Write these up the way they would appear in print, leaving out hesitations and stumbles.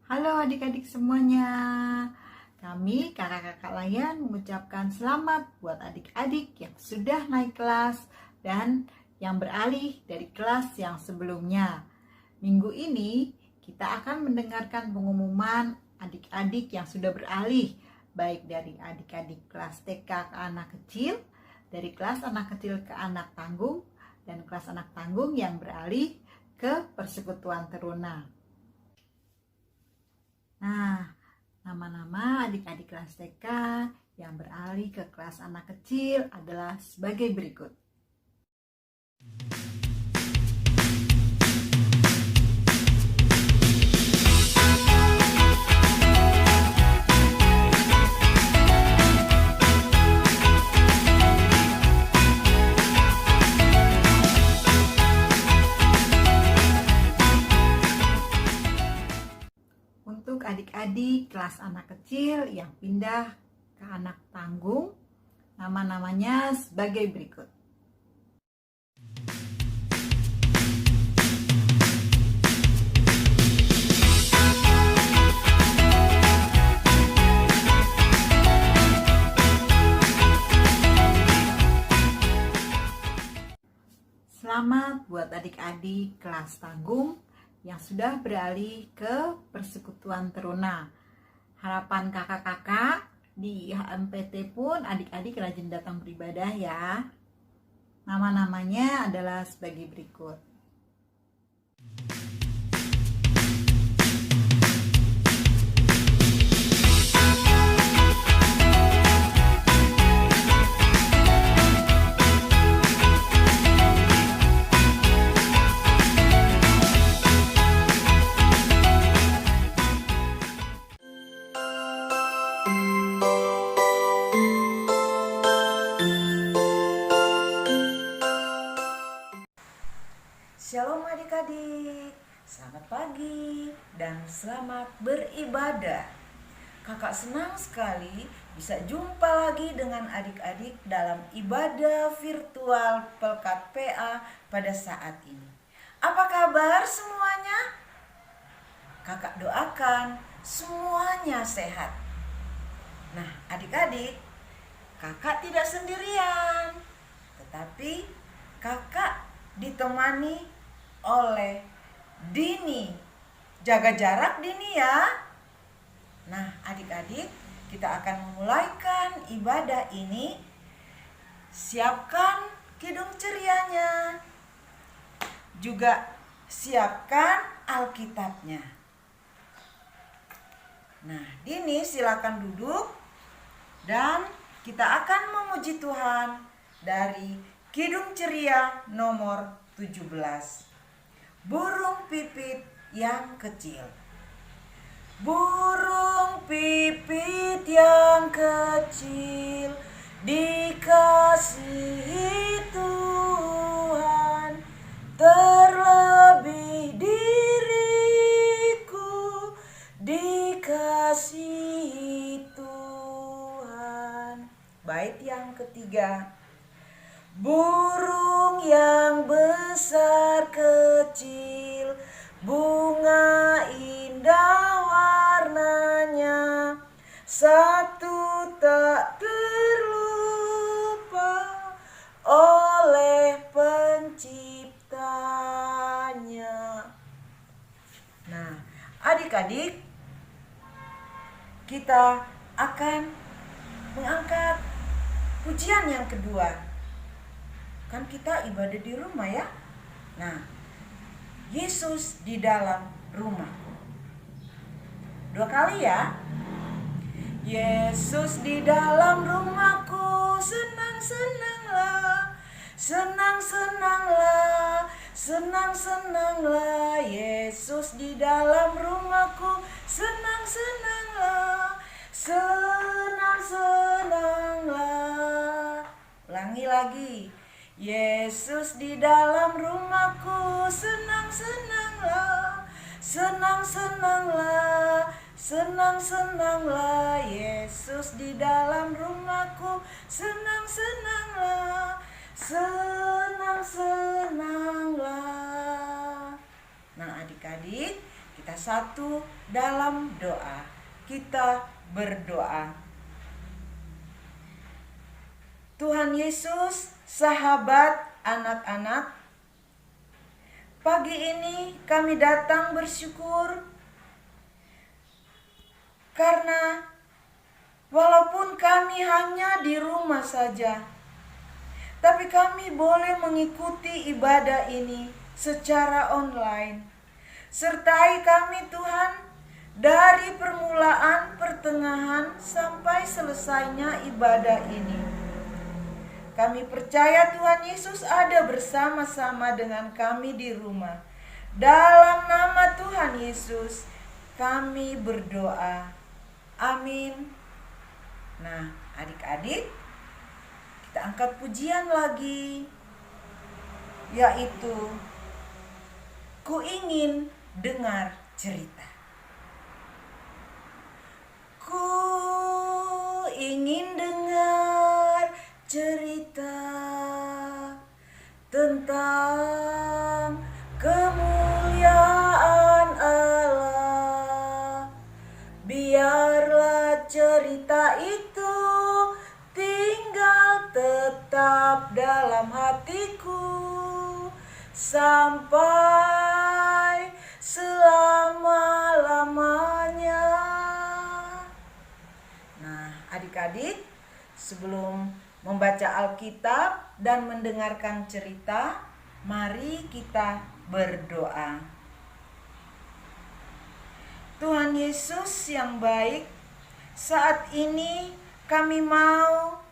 Halo adik-adik semuanya. Kami kakak-kakak layan mengucapkan selamat buat adik-adik yang sudah naik kelas dan yang beralih dari kelas yang sebelumnya. Minggu ini kita akan mendengarkan pengumuman adik-adik yang sudah beralih, baik dari adik-adik kelas TK ke anak kecil, dari kelas anak kecil ke anak tanggung, dan kelas anak tanggung yang beralih ke persekutuan teruna. Nah, nama-nama adik-adik kelas TK yang beralih ke kelas anak kecil adalah sebagai berikut. Untuk adik-adik kelas anak kecil yang pindah ke anak tanggung, nama-namanya sebagai berikut. Selamat buat adik-adik kelas tanggung yang sudah beralih ke persekutuan teruna. Harapan kakak-kakak di HMPT pun adik-adik rajin datang beribadah ya. Nama-namanya adalah sebagai berikut. Shalom adik-adik, selamat pagi dan selamat beribadah. Kakak senang sekali bisa jumpa lagi dengan adik-adik dalam ibadah virtual Pelkat PA pada saat ini. Apa kabar semuanya? Kakak doakan semuanya sehat. Nah adik-adik, kakak tidak sendirian, tetapi kakak ditemani oleh Dini. Jaga jarak Dini ya. Nah adik-adik, kita akan memulaikan ibadah ini. Siapkan kidung cerianya, juga siapkan Alkitabnya. Nah Dini silakan duduk dan kita akan memuji Tuhan dari Kidung Ceria nomor 17. Burung pipit yang kecil. Burung pipit yang kecil dikasihi Tuhan, terlebih diriku dikasihi Tuhan. Bait yang ketiga. Burung yang besar kecil, bunga indah warnanya, satu tak terlupa oleh penciptanya. Nah, adik-adik, kita akan mengangkat pujian yang kedua. Kan kita ibadah di rumah ya. Nah, Yesus di dalam rumah. 2 kali ya. Yesus di dalam rumahku, senang-senanglah, senang-senanglah, senang-senanglah. Yesus di dalam rumahku, senang-senanglah, senang-senanglah. Ulangi lagi. Yesus di dalam rumahku, senang-senanglah, senang-senanglah, senang-senanglah. Yesus di dalam rumahku, senang-senanglah, senang-senanglah. Nah adik-adik, Kita satu dalam doa. Kita berdoa. Tuhan Yesus, sahabat anak-anak, pagi ini kami datang bersyukur karena walaupun kami hanya di rumah saja, tapi kami boleh mengikuti ibadah ini secara online. Sertai kami Tuhan dari permulaan, pertengahan, sampai selesainya ibadah ini. Kami percaya Tuhan Yesus ada bersama-sama dengan kami di rumah. Dalam nama Tuhan Yesus kami berdoa. Amin. Nah, adik-adik, kita angkat pujian lagi, yaitu Ku ingin dengar cerita. Ku ingin dengar cerita tentang kemuliaan Allah. Biarlah cerita itu tinggal tetap dalam hatiku sampai selama-lamanya. Nah, adik-adik, sebelum membaca Alkitab dan mendengarkan cerita, mari kita berdoa. Tuhan Yesus yang baik, saat ini kami mau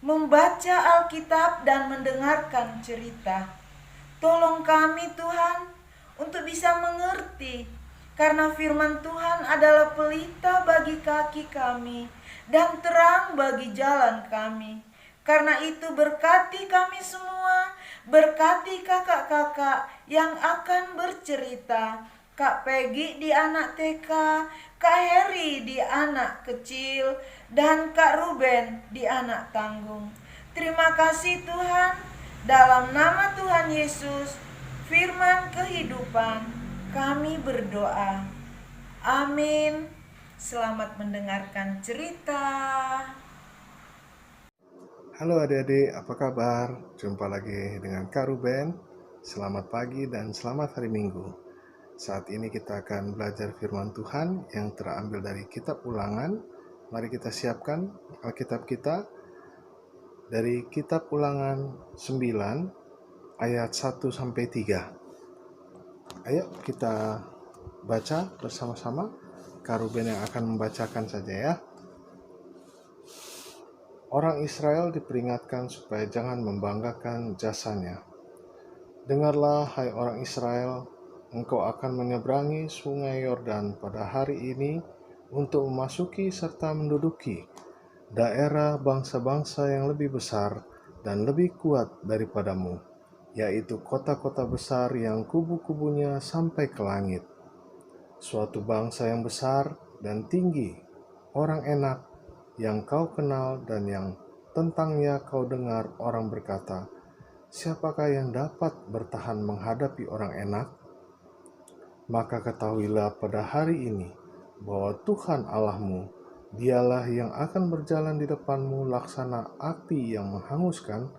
membaca Alkitab dan mendengarkan cerita. Tolong kami Tuhan untuk bisa mengerti, karena firman Tuhan adalah pelita bagi kaki kami dan terang bagi jalan kami. Karena itu berkati kami semua, berkati kakak-kakak yang akan bercerita, Kak Peggy di anak TK, Kak Heri di anak kecil, dan Kak Ruben di anak tanggung. Terima kasih Tuhan, dalam nama Tuhan Yesus, firman kehidupan, kami berdoa. Amin. Selamat mendengarkan cerita. Halo adik-adik, apa kabar? Jumpa lagi dengan Kak Ruben. Selamat pagi dan selamat hari Minggu. Saat ini kita akan belajar firman Tuhan yang terambil dari kitab Ulangan. Mari kita siapkan Alkitab kita dari kitab Ulangan 9 ayat 1-3. Ayo kita baca bersama-sama. Kak Ruben yang akan membacakan saja ya. Orang Israel diperingatkan supaya jangan membanggakan jasanya. Dengarlah, hai orang Israel, engkau akan menyeberangi sungai Yordan pada hari ini untuk memasuki serta menduduki daerah bangsa-bangsa yang lebih besar dan lebih kuat daripadamu, yaitu kota-kota besar yang kubu-kubunya sampai ke langit. Suatu bangsa yang besar dan tinggi, orang enak, yang kau kenal dan yang tentangnya kau dengar orang berkata, siapakah yang dapat bertahan menghadapi orang enak? Maka ketahuilah pada hari ini bahwa Tuhan Allahmu, dialah yang akan berjalan di depanmu laksana api yang menghanguskan.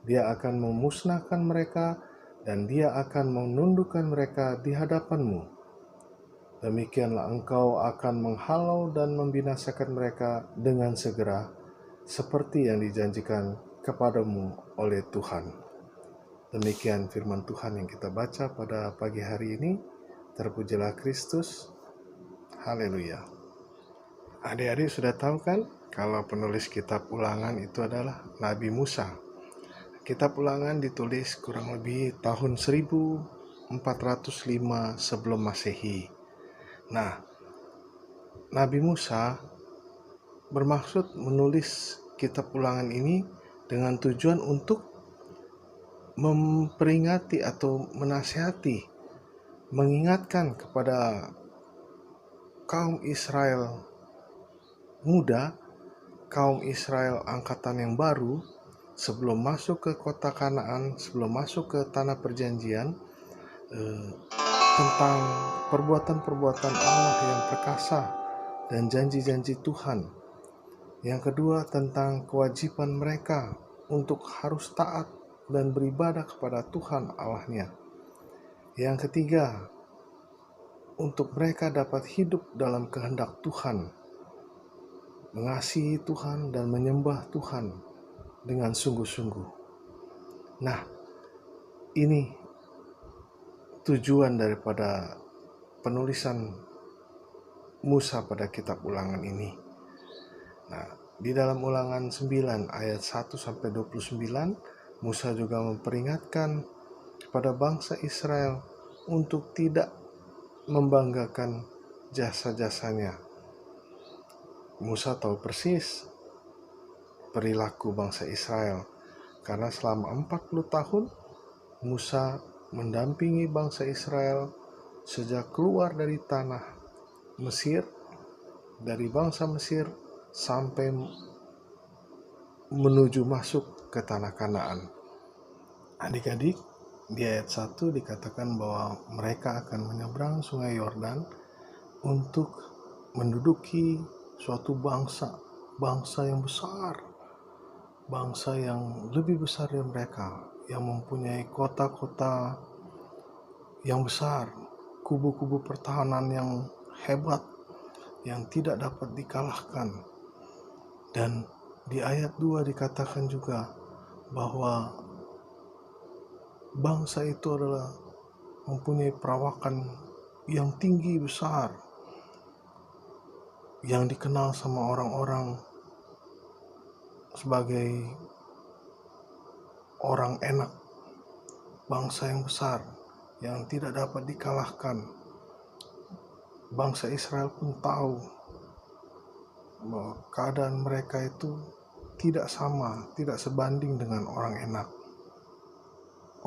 Dia akan memusnahkan mereka dan dia akan menundukkan mereka di hadapanmu. Demikianlah engkau akan menghalau dan membinasakan mereka dengan segera, seperti yang dijanjikan kepadamu oleh Tuhan. Demikian firman Tuhan yang kita baca pada pagi hari ini. Terpujilah Kristus. Haleluya. Adik-adik sudah tahu kan kalau penulis kitab Ulangan itu adalah Nabi Musa. Kitab Ulangan ditulis kurang lebih tahun 1405 sebelum Masehi. Nah, Nabi Musa bermaksud menulis kitab Ulangan ini dengan tujuan untuk memperingati atau menasihati, mengingatkan kepada kaum Israel muda, kaum Israel angkatan yang baru, sebelum masuk ke kota Kanaan, sebelum masuk ke tanah perjanjian, tentang perbuatan-perbuatan Allah yang perkasa dan janji-janji Tuhan. Yang kedua, tentang kewajiban mereka untuk harus taat dan beribadah kepada Tuhan Allahnya. Yang ketiga, untuk mereka dapat hidup dalam kehendak Tuhan, mengasihi Tuhan dan menyembah Tuhan dengan sungguh-sungguh. Nah, ini tujuan daripada penulisan Musa pada kitab Ulangan ini. Nah, di dalam Ulangan 9 ayat 1-29, Musa juga memperingatkan kepada bangsa Israel untuk tidak membanggakan jasa-jasanya. Musa tahu persis perilaku bangsa Israel, karena selama 40 tahun Musa mendampingi bangsa Israel sejak keluar dari tanah Mesir, dari bangsa Mesir sampai menuju masuk ke tanah Kanaan. Adik-adik, di ayat 1 dikatakan bahwa mereka akan menyeberang sungai Yordan untuk menduduki suatu bangsa yang besar, bangsa yang lebih besar dari mereka, yang mempunyai kota-kota yang besar, kubu-kubu pertahanan yang hebat, yang tidak dapat dikalahkan. Dan di ayat 2 dikatakan juga bahwa bangsa itu adalah mempunyai perawakan yang tinggi besar, yang dikenal sama orang-orang sebagai orang enak, bangsa yang besar yang tidak dapat dikalahkan. Bangsa Israel pun tahu bahwa keadaan mereka itu tidak sama, tidak sebanding dengan orang enak.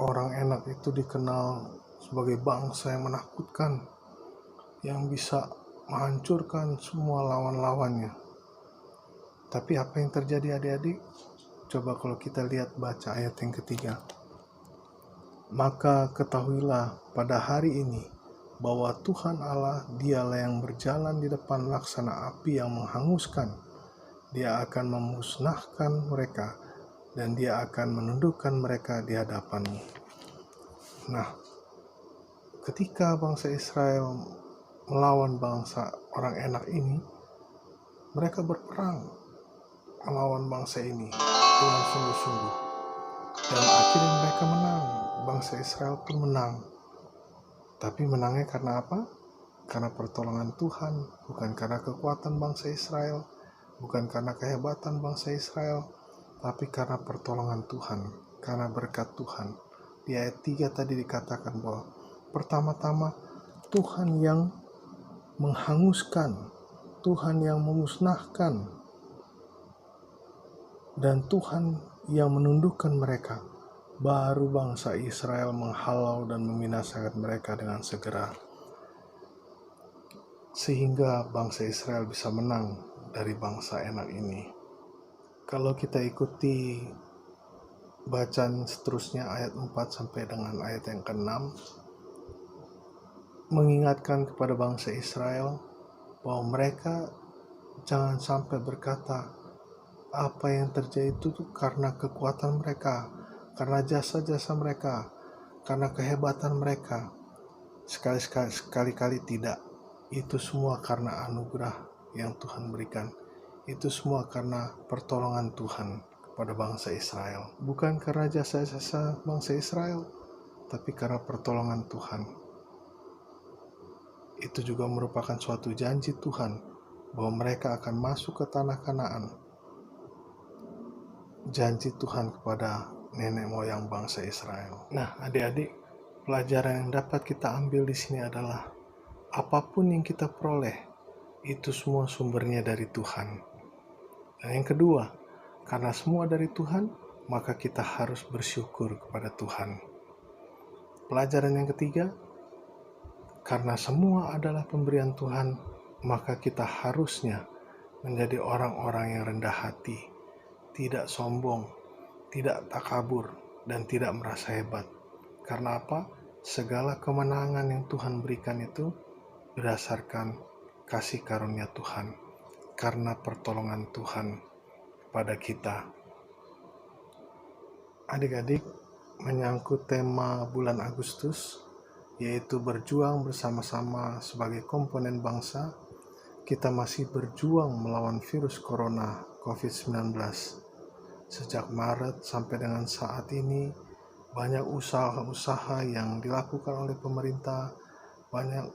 Orang enak itu dikenal sebagai bangsa yang menakutkan, yang bisa menghancurkan semua lawan-lawannya. Tapi apa yang terjadi, adik-adik? Coba kalau kita lihat, baca ayat yang ketiga. Maka ketahuilah pada hari ini bahwa Tuhan Allah, dialah yang berjalan di depan laksana api yang menghanguskan. Dia akan memusnahkan mereka dan dia akan menundukkan mereka di hadapanmu. Nah, ketika bangsa Israel melawan bangsa orang enak ini, mereka berperang melawan bangsa ini dengan sungguh-sungguh, dan akhirnya mereka menang. Bangsa Israel pun menang. Tapi menangnya karena apa? Karena pertolongan Tuhan, bukan karena kekuatan bangsa Israel, bukan karena kehebatan bangsa Israel, tapi karena pertolongan Tuhan, karena berkat Tuhan. Di ayat 3 tadi dikatakan bahwa pertama-tama Tuhan yang menghanguskan, Tuhan yang memusnahkan, dan Tuhan yang menundukkan mereka. Baru bangsa Israel menghalau dan membinasakan mereka dengan segera, sehingga bangsa Israel bisa menang dari bangsa enak ini. Kalau kita ikuti bacaan seterusnya ayat 4 sampai dengan ayat yang ke-6, mengingatkan kepada bangsa Israel bahwa mereka jangan sampai berkata apa yang terjadi itu karena kekuatan mereka, karena jasa-jasa mereka, karena kehebatan mereka. Sekali-kali tidak. Itu semua karena anugerah yang Tuhan berikan. Itu semua karena pertolongan Tuhan kepada bangsa Israel. Bukan karena jasa-jasa bangsa Israel, tapi karena pertolongan Tuhan. Itu juga merupakan suatu janji Tuhan bahwa mereka akan masuk ke tanah Kanaan. Janji Tuhan kepada nenek moyang bangsa Israel. Nah, adik-adik, pelajaran yang dapat kita ambil di sini adalah apapun yang kita peroleh, itu semua sumbernya dari Tuhan. Dan yang kedua, karena semua dari Tuhan, maka kita harus bersyukur kepada Tuhan. Pelajaran yang ketiga, karena semua adalah pemberian Tuhan, maka kita harusnya menjadi orang-orang yang rendah hati, tidak sombong, tidak takabur, dan tidak merasa hebat. Karena apa? segala kemenangan yang Tuhan berikan itu berdasarkan kasih karunia Tuhan, karena pertolongan Tuhan pada kita. Adik-adik, menyangkut tema bulan Agustus, yaitu berjuang bersama-sama sebagai komponen bangsa, kita masih berjuang melawan virus corona COVID-19. Sejak Maret sampai dengan saat ini, banyak usaha-usaha yang dilakukan oleh pemerintah, banyak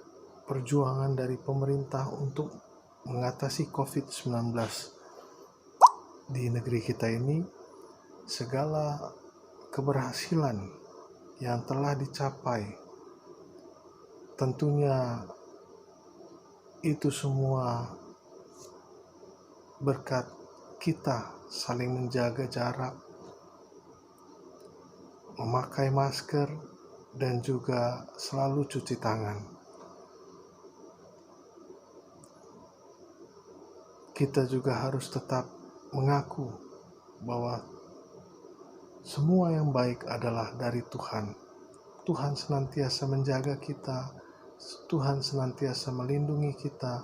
perjuangan dari pemerintah untuk mengatasi COVID-19 di negeri kita ini. Segala keberhasilan yang telah dicapai, tentunya itu semua berkat kita saling menjaga jarak, memakai masker, dan juga selalu cuci tangan. Kita juga harus tetap mengaku bahwa semua yang baik adalah dari Tuhan. Tuhan senantiasa menjaga kita, Tuhan senantiasa melindungi kita,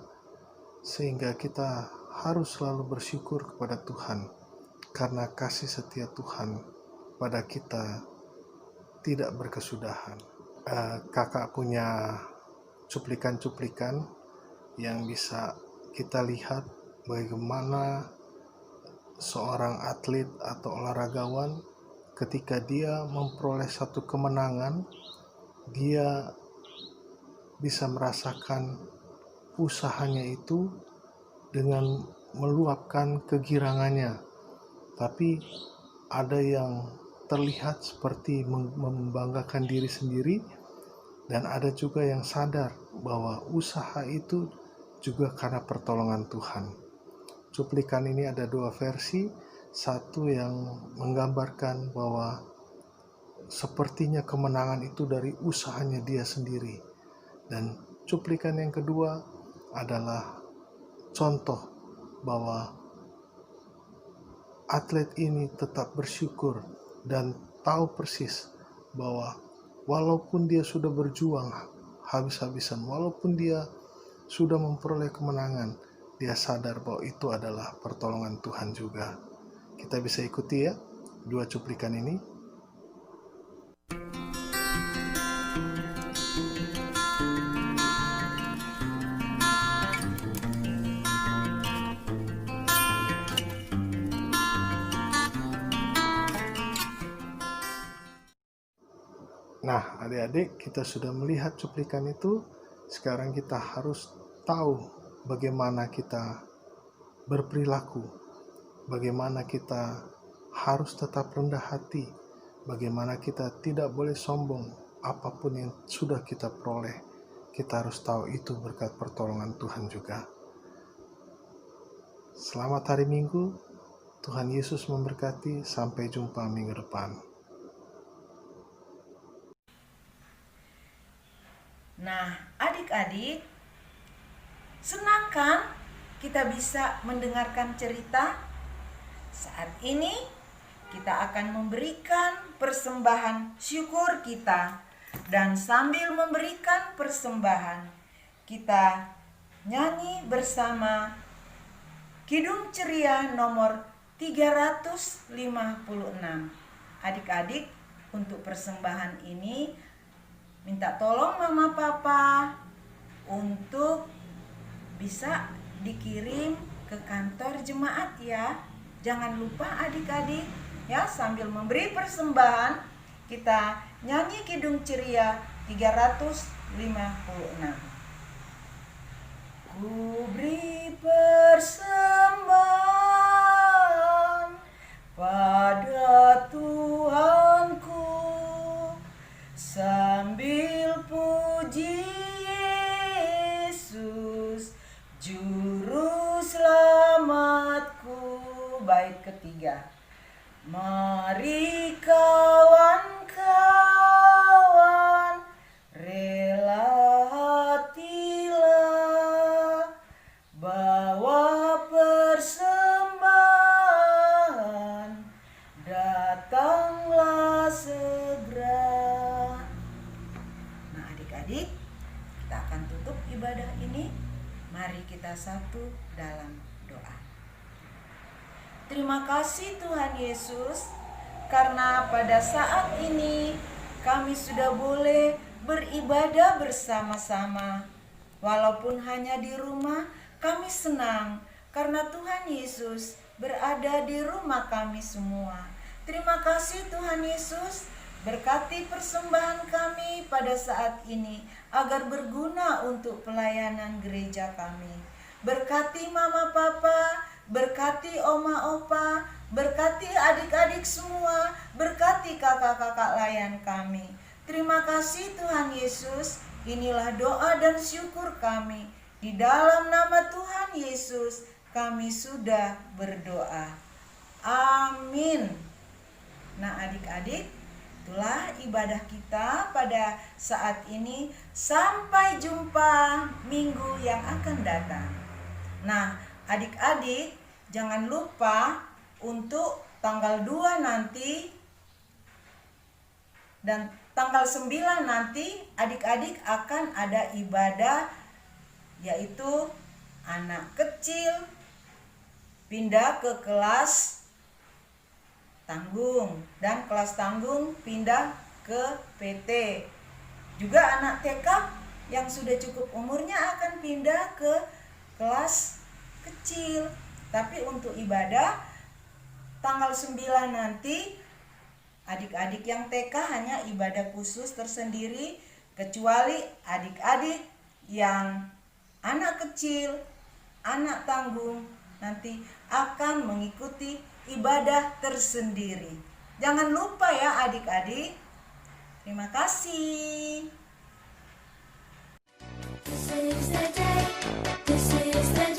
sehingga kita harus selalu bersyukur kepada Tuhan, karena kasih setia Tuhan pada kita tidak berkesudahan. Kakak punya cuplikan-cuplikan yang bisa kita lihat bagaimana seorang atlet atau olahragawan ketika dia memperoleh satu kemenangan, dia bisa merasakan usahanya itu dengan meluapkan kegirangannya. Tapi ada yang terlihat seperti membanggakan diri sendiri, dan ada juga yang sadar bahwa usaha itu juga karena pertolongan Tuhan. Cuplikan ini ada dua versi, satu yang menggambarkan bahwa sepertinya kemenangan itu dari usahanya dia sendiri, dan cuplikan yang kedua adalah contoh bahwa atlet ini tetap bersyukur dan tahu persis bahwa walaupun dia sudah berjuang habis-habisan, walaupun dia sudah memperoleh kemenangan, dia sadar bahwa itu adalah pertolongan Tuhan juga. Kita bisa ikuti ya dua cuplikan ini. Nah, adik-adik, kita sudah melihat cuplikan itu. Sekarang kita harus tahu bagaimana kita berperilaku, bagaimana kita harus tetap rendah hati, bagaimana kita tidak boleh sombong. Apapun yang sudah kita peroleh, kita harus tahu itu berkat pertolongan Tuhan juga. Selamat hari Minggu, Tuhan Yesus memberkati. Sampai jumpa minggu depan. Nah, adik-adik, senang kan kita bisa mendengarkan cerita? Saat ini kita akan memberikan persembahan syukur kita, dan sambil memberikan persembahan, kita nyanyi bersama Kidung Ceria nomor 356. Adik-adik, untuk persembahan ini minta tolong mama papa untuk bisa dikirim ke kantor jemaat ya. Jangan lupa adik-adik ya, sambil memberi persembahan kita nyanyi Kidung Ceria 356. Ku beri persembahan pada Tuhanku, sambil puji Yesus juru selamatku. Bait ketiga. Mari kawan-kawan, rela hatilah, bawa persembahan, datanglah segera. ibadah ini? Mari kita satu dalam doa. Terima kasih Tuhan Yesus, karena pada saat ini kami sudah boleh beribadah bersama-sama. Walaupun hanya di rumah, kami senang karena Tuhan Yesus berada di rumah kami semua. Terima kasih Tuhan Yesus, berkati persembahan kami pada saat ini agar berguna untuk pelayanan gereja kami. Berkati mama papa, berkati oma opa, berkati adik-adik semua, berkati kakak-kakak layan kami. Terima kasih Tuhan Yesus, inilah doa dan syukur kami. Di dalam nama Tuhan Yesus kami sudah berdoa. Amin. Nah adik-adik, itulah ibadah kita pada saat ini. Sampai jumpa minggu yang akan datang. Nah adik-adik, jangan lupa untuk tanggal 2 nanti dan tanggal 9 nanti adik-adik akan ada ibadah, yaitu anak kecil pindah ke kelas tanggung dan kelas tanggung pindah ke PT. Juga anak TK yang sudah cukup umurnya akan pindah ke kelas kecil. Tapi untuk ibadah tanggal 9 nanti adik-adik yang TK hanya ibadah khusus tersendiri, kecuali adik-adik yang anak kecil, anak tanggung nanti akan mengikuti ibadah tersendiri. Jangan lupa ya adik-adik. Terima kasih. This is the day, this is the day.